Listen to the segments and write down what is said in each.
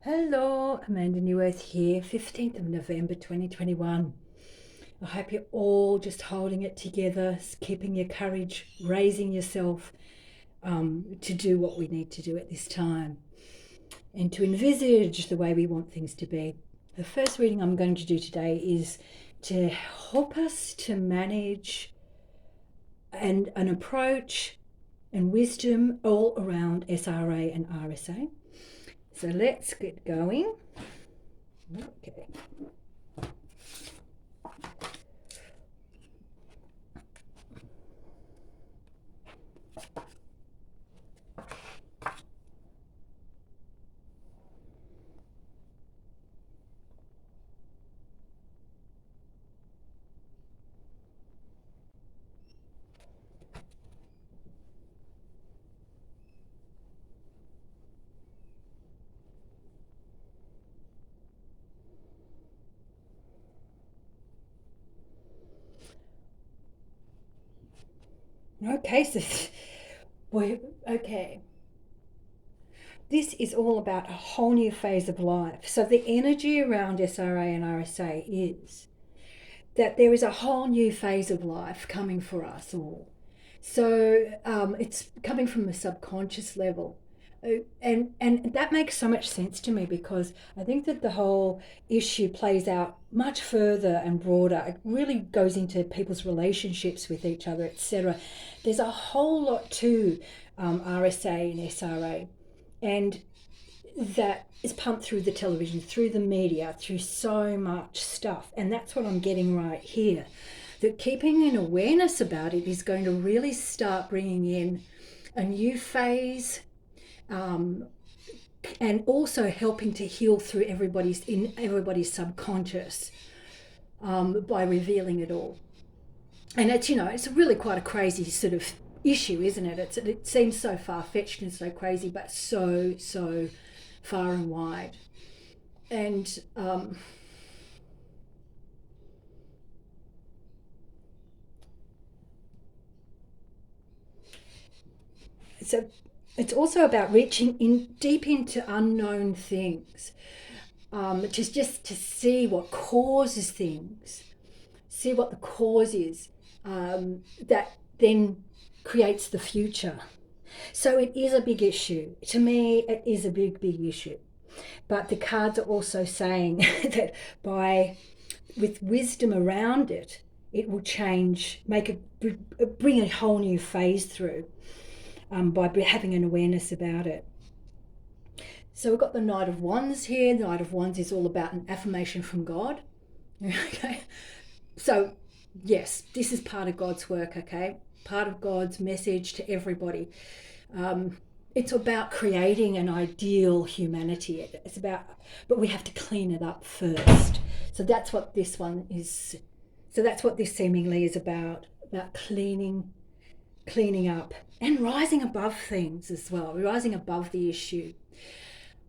Hello, Amanda Newworth here, 15th of November 2021. I hope you're all just holding it together, keeping your courage, raising yourself to do what we need to do at this time and to envisage the way we want things to be. The first reading I'm going to do today is to help us to manage and an approach and wisdom all around SRA and RSA. So let's get going. Okay. Okay, so okay. This is all about a whole new phase of life. So the energy around SRA and RSA is that there is a whole new phase of life coming for us all. So it's coming from the subconscious level. And that makes so much sense to me because I think that the whole issue plays out much further and broader. It really goes into people's relationships with each other, etc. There's a whole lot to RSA and SRA, and that is pumped through the television, through the media, through so much stuff. And that's what I'm getting right here. That keeping an awareness about it is going to really start bringing in a new phase, and also helping to heal through everybody's subconscious, by revealing it all. And it's really quite a crazy sort of issue, isn't it? It seems so far-fetched and so crazy, but so far and wide. And so it's also about reaching in deep into unknown things, just to see what causes things, see what the cause is, that then creates the future. So it is a big issue. To me, it is a big issue. But the cards are also saying that with wisdom around it, it will change, bring a whole new phase through, by having an awareness about it. So we've got the Knight of Wands here. The Knight of Wands is all about an affirmation from God. Okay, so yes, this is part of God's work. Okay, part of God's message to everybody. It's about creating an ideal humanity. It's about, but we have to clean it up first. So that's what this one is. So that's what this seemingly is about cleaning up and rising above things as well, rising above the issue.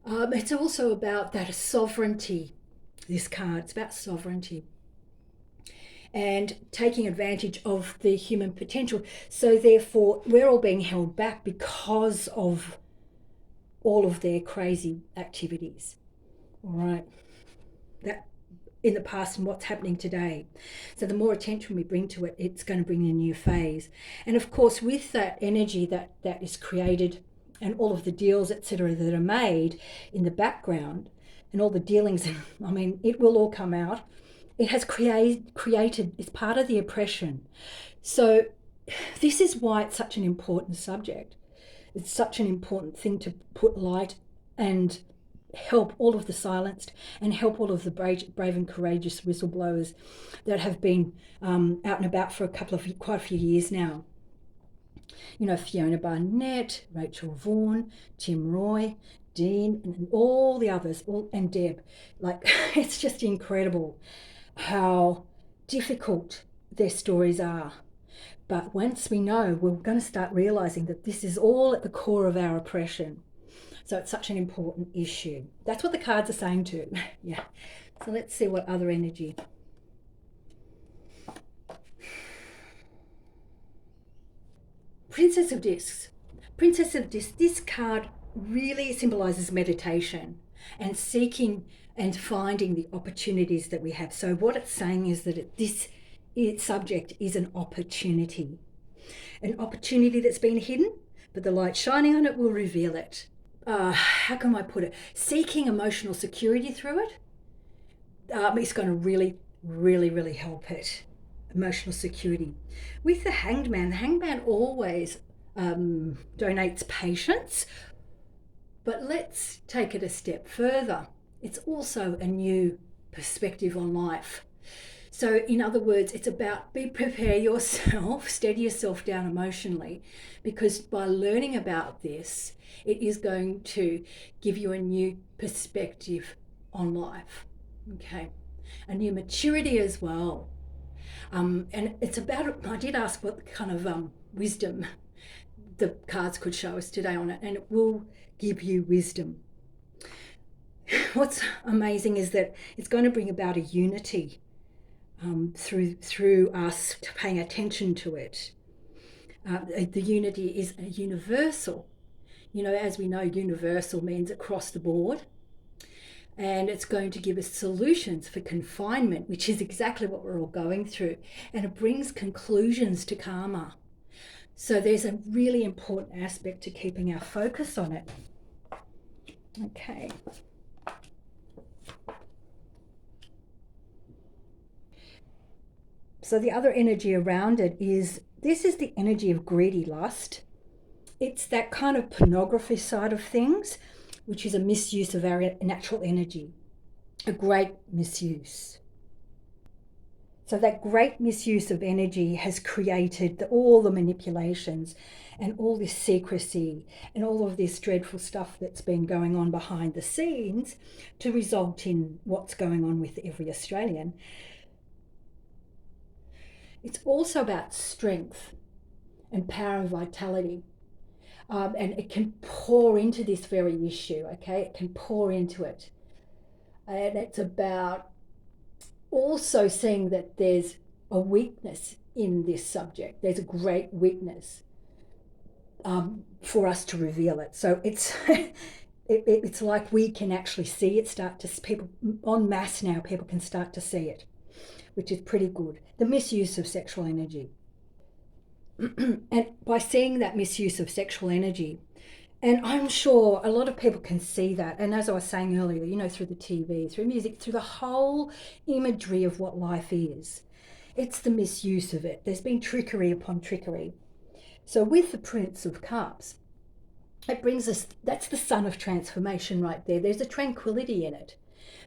It's also about that sovereignty. This card, it's about sovereignty and taking advantage of the human potential. So therefore, we're all being held back because of all of their crazy activities. All right, that in the past and what's happening today. So the more attention we bring to it, it's going to bring a new phase. And of course, with that energy that is created and all of the deals, etc., that are made in the background and all the dealings, I mean, it will all come out. It has created, it's part of the oppression. So this is why it's such an important subject. It's such an important thing to put light and help all of the silenced and help all of the brave and courageous whistleblowers that have been out and about for quite a few years now. Fiona Barnett, Rachel Vaughan, Tim Roy, Dean, and all the others, and Deb. Like, it's just incredible how difficult their stories are. But once we know, we're going to start realizing that this is all at the core of our oppression. So it's such an important issue. That's what the cards are saying too. Yeah. So let's see what other energy. Princess of Discs. Princess of Discs. This card really symbolizes meditation. and seeking and finding the opportunities that we have. So what it's saying is that this subject is an opportunity that's been hidden, but the light shining on it will reveal it. How can I put it? Seeking emotional security through it is going to really, really, really help it. Emotional security. With the Hanged Man always donates patience, but let's take it a step further. It's also a new perspective on life. So in other words, it's about prepare yourself, steady yourself down emotionally, because by learning about this, it is going to give you a new perspective on life, okay? A new maturity as well. And it's about, I did ask what kind of wisdom the cards could show us today on it, and it will give you wisdom. What's amazing is that it's going to bring about a unity through us paying attention to it. The unity is universal. You know, as we know, universal means across the board. And it's going to give us solutions for confinement, which is exactly what we're all going through. And it brings conclusions to karma. So there's a really important aspect to keeping our focus on it. Okay. So the other energy around it is, this is the energy of greedy lust. It's that kind of pornography side of things, which is a misuse of our natural energy, a great misuse. So that great misuse of energy has created all the manipulations and all this secrecy and all of this dreadful stuff that's been going on behind the scenes to result in what's going on with every Australian. It's also about strength and power and vitality. And it can pour into this very issue, okay? It can pour into it. And it's about also seeing that there's a weakness in this subject. There's a great weakness for us to reveal it. So it's it's like we can actually see it people en masse now, people can start to see it, which is pretty good. The misuse of sexual energy. And by seeing that misuse of sexual energy, and I'm sure a lot of people can see that, and as I was saying earlier, you know, through the TV, through music, through the whole imagery of what life is, it's the misuse of it. There's been trickery upon trickery. So with the Prince of Cups, it brings us, that's the sun of transformation right there. There's a tranquility in it,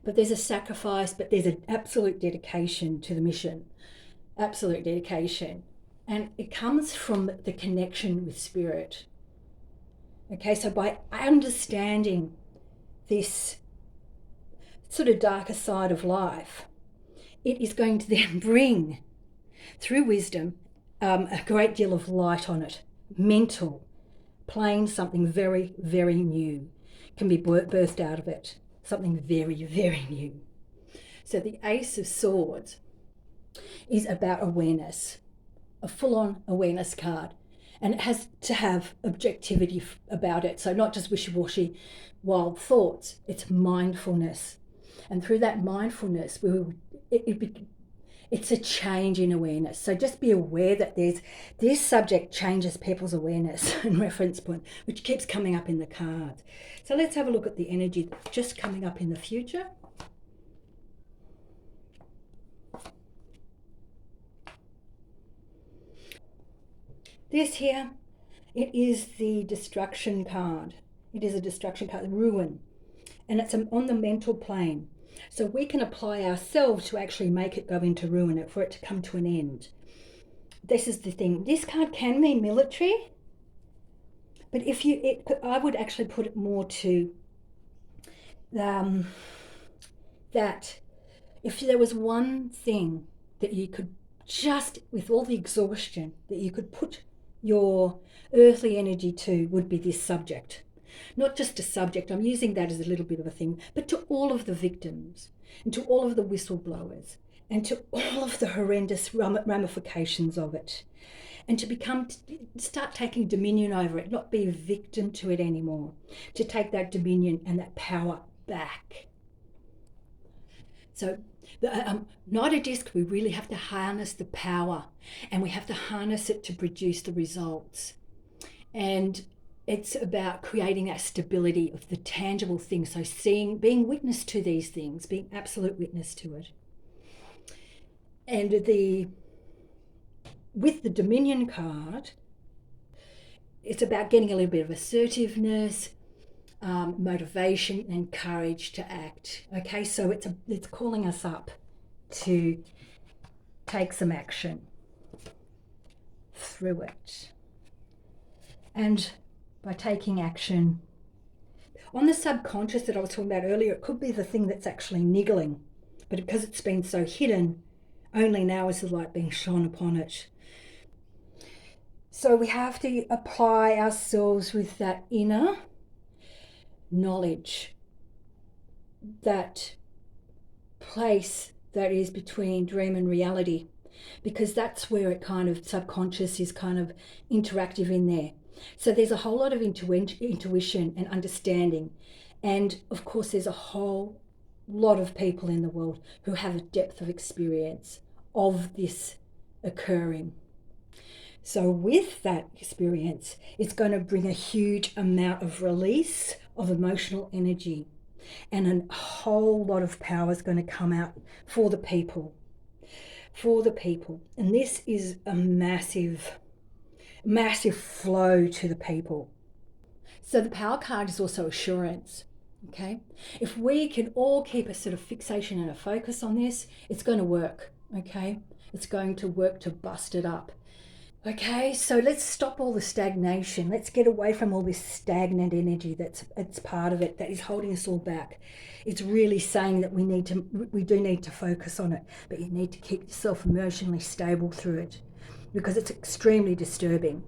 but there's a sacrifice, but there's an absolute dedication to the mission, absolute dedication. And it comes from the connection with spirit. Okay, so by understanding this sort of darker side of life, it is going to then bring, through wisdom, a great deal of light on it. Mental, plain, something very, very new can be birthed out of it. Something very, very new. So the Ace of Swords is about awareness. A full-on awareness card, and it has to have objectivity about it, so not just wishy-washy wild thoughts. It's mindfulness, and through that mindfulness it's a change in awareness. So just be aware that this subject changes people's awareness and reference point, which keeps coming up in the cards. So let's have a look at the energy just coming up in the future. This here, it is the destruction card. It is a destruction card, ruin. And it's on the mental plane. So we can apply ourselves to actually make it go into ruin, for it to come to an end. This is the thing. This card can mean military, but I would actually put it more to that if there was one thing that you could just, with all the exhaustion, that you could put your earthly energy to, would be this subject. Not just a subject, I'm using that as a little bit of a thing, but to all of the victims and to all of the whistleblowers and to all of the horrendous ramifications of it, and to start taking dominion over it, not be a victim to it anymore, to take that dominion and that power back. So the Nida disc, we really have to harness the power, and we have to harness it to produce the results. And it's about creating that stability of the tangible things. So being witness to these things, being absolute witness to it. And with the Dominion card, it's about getting a little bit of assertiveness, motivation and courage to act. Okay, so it's calling us up to take some action through it. And by taking action on the subconscious that I was talking about earlier, it could be the thing that's actually niggling, but because it's been so hidden, only now is the light being shone upon it. So we have to apply ourselves with that inner knowledge, that place that is between dream and reality, because that's where it kind of subconscious is kind of interactive in there. So there's a whole lot of intuition and understanding, and of course there's a whole lot of people in the world who have a depth of experience of this occurring. So with that experience, it's going to bring a huge amount of release of emotional energy, and a whole lot of power is going to come out for the people. And this is a massive flow to the people. So the power card is also assurance. Okay, if we can all keep a sort of fixation and a focus on this, it's going to work. Okay, it's going to work to bust it up. Okay, so let's stop all the stagnation. Let's get away from all this stagnant energy it's part of it that is holding us all back. It's really saying that we do need to focus on it, but you need to keep yourself emotionally stable through it, because it's extremely disturbing.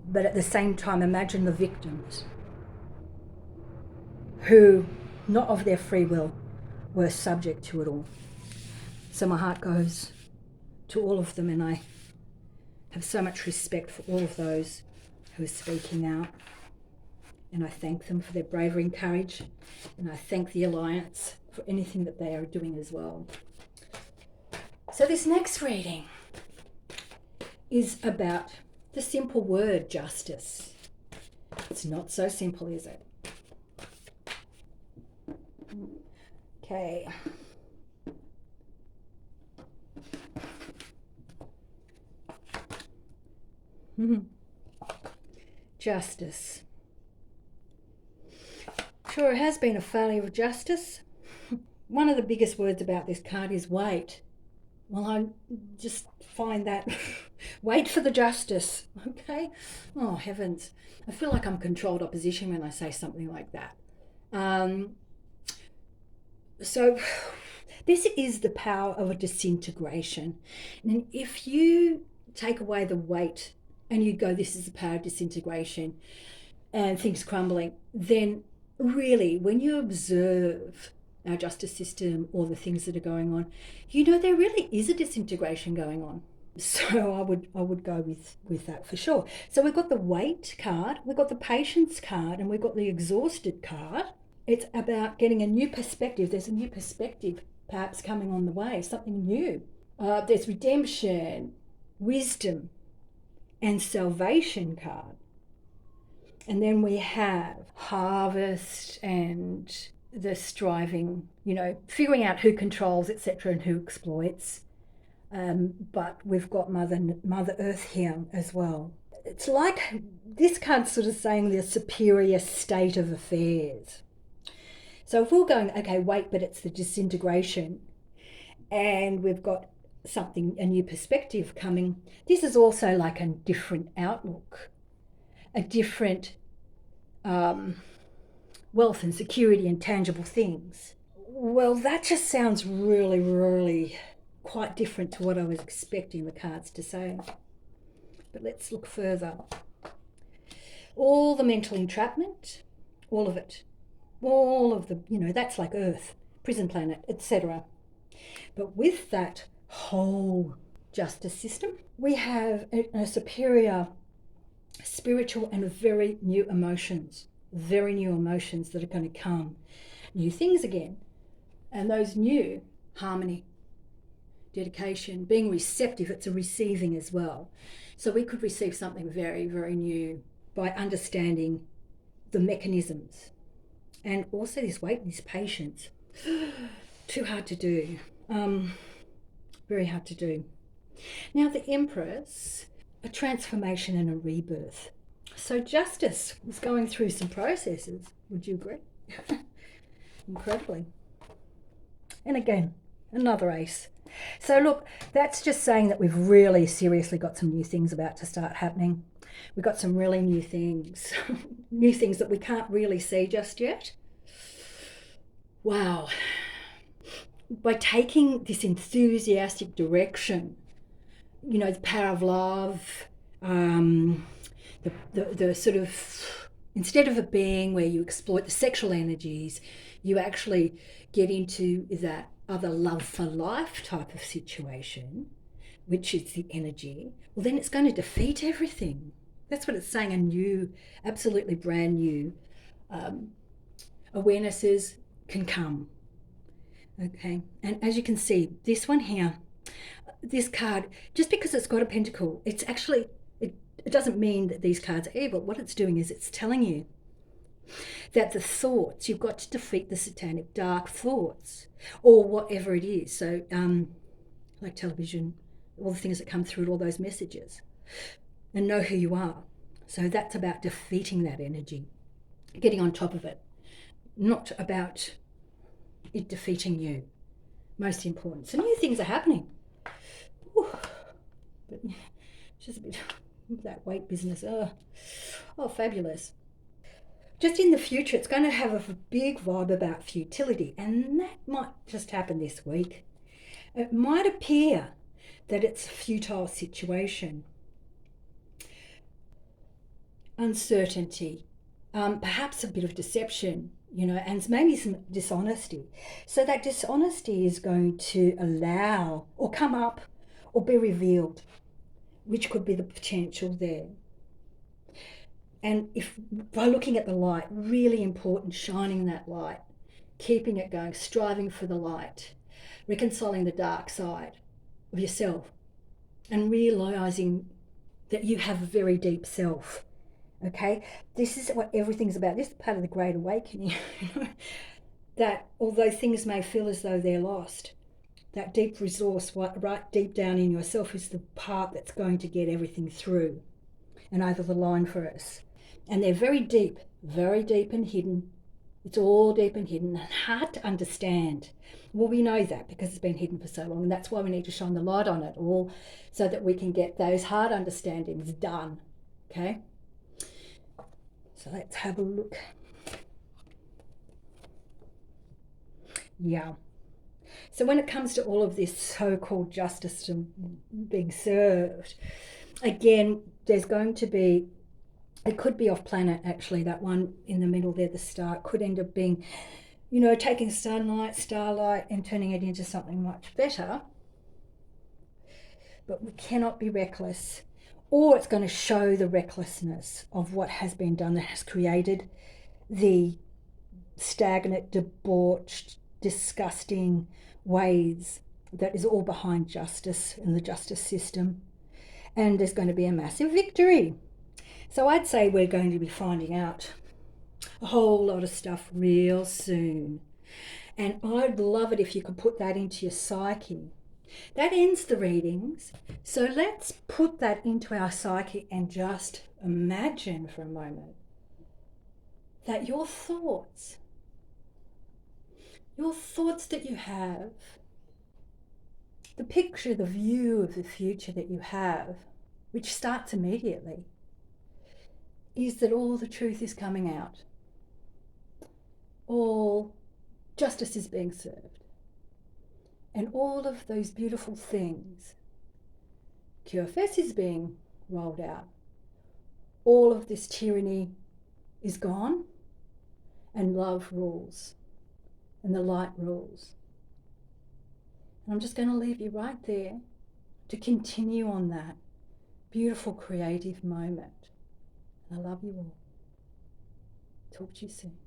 But at the same time, imagine the victims who, not of their free will, were subject to it all. So my heart goes to all of them, and I have so much respect for all of those who are speaking out, and I thank them for their bravery and courage, and I thank the Alliance for anything that they are doing as well. So this next reading is about the simple word justice. It's not so simple, is it? Okay. Justice. Sure, it has been a failure of justice. One of the biggest words about this card is wait. Well, I just find that wait for the justice, okay? Oh, heavens. I feel like I'm controlled opposition when I say something like that. So this is the power of a disintegration. And if you take away the weight and you go, this is the power of disintegration and things crumbling, then really when you observe our justice system or the things that are going on, there really is a disintegration going on. So I would go with that for sure. So we've got the wait card, we've got the patience card, and we've got the exhausted card. It's about getting a new perspective. There's a new perspective perhaps coming on the way, something new. There's redemption, wisdom, and salvation card. And then we have harvest and the striving, figuring out who controls, etc., and who exploits. But we've got Mother Earth here as well. It's like this card's sort of saying the superior state of affairs. So if we're going, okay, wait, but it's the disintegration, and we've got a new perspective coming, this is also like a different outlook, a different wealth and security and tangible things. Well, that just sounds really, really quite different to what I was expecting the cards to say. But let's look further. All the mental entrapment, all of it, all of the, that's like Earth, prison planet, etc. But with that whole justice system, we have a superior spiritual and very new emotions very new emotions that are going to come, new things again. And those new, harmony, dedication, being receptive, it's a receiving as well. So we could receive something very, very new by understanding the mechanisms. And also this wait, this patience. Too hard to do. Very hard to do. Now the Empress, a transformation and a rebirth. So Justice was going through some processes. Would you agree? Incredibly. And again, another ace. So look, that's just saying that we've really seriously got some new things about to start happening. We've got some really new things, new things that we can't really see just yet. Wow. By taking this enthusiastic direction, you know, the power of love, the sort of, instead of it being where you exploit the sexual energies, you actually get into that other love for life type of situation, which is the energy. Well, then it's going to defeat everything. That's what it's saying. A new, absolutely brand new awarenesses can come. Okay, and as you can see, this one here, this card, just because it's got a pentacle, it's actually, it doesn't mean that these cards are evil. What it's doing is it's telling you that the thoughts, you've got to defeat the satanic dark thoughts or whatever it is. So like television, all the things that come through, all those messages, and know who you are. So that's about defeating that energy, getting on top of it, not about it defeating you. Most important. So new things are happening. Whew. But it's just a bit that weight business. Oh, fabulous. Just in the future, it's going to have a big vibe about futility, and that might just happen this week. It might appear that it's a futile situation. Uncertainty, perhaps a bit of deception, you know, and maybe some dishonesty. So that dishonesty is going to allow or come up or be revealed, which could be the potential there. And if by looking at the light, really important, shining that light, keeping it going, striving for the light, reconciling the dark side of yourself, and realizing that you have a very deep self. Okay, this is what everything's about. This is part of the Great Awakening. That although things may feel as though they're lost, that deep resource right deep down in yourself is the part that's going to get everything through and over the line for us. And they're very deep and hidden. It's all deep and hidden and hard to understand. Well, we know that because it's been hidden for so long, and that's why we need to shine the light on it all so that we can get those hard understandings done. Okay? So let's have a look. Yeah. So when it comes to all of this so-called justice being served, again, there's going to be, it could be off planet actually, that one in the middle there, the star, could end up being, you know, taking starlight and turning it into something much better. But we cannot be reckless, or it's going to show the recklessness of what has been done that has created the stagnant, debauched, disgusting ways that is all behind justice and the justice system. And there's going to be a massive victory. So I'd say we're going to be finding out a whole lot of stuff real soon. And I'd love it if you could put that into your psyche. That ends the readings. So let's put that into our psyche and just imagine for a moment that your thoughts that you have, the picture, the view of the future that you have, which starts immediately, is that all the truth is coming out. All justice is being served. And all of those beautiful things, QFS is being rolled out. All of this tyranny is gone, and love rules, and the light rules. And I'm just going to leave you right there to continue on that beautiful creative moment. And I love you all. Talk to you soon.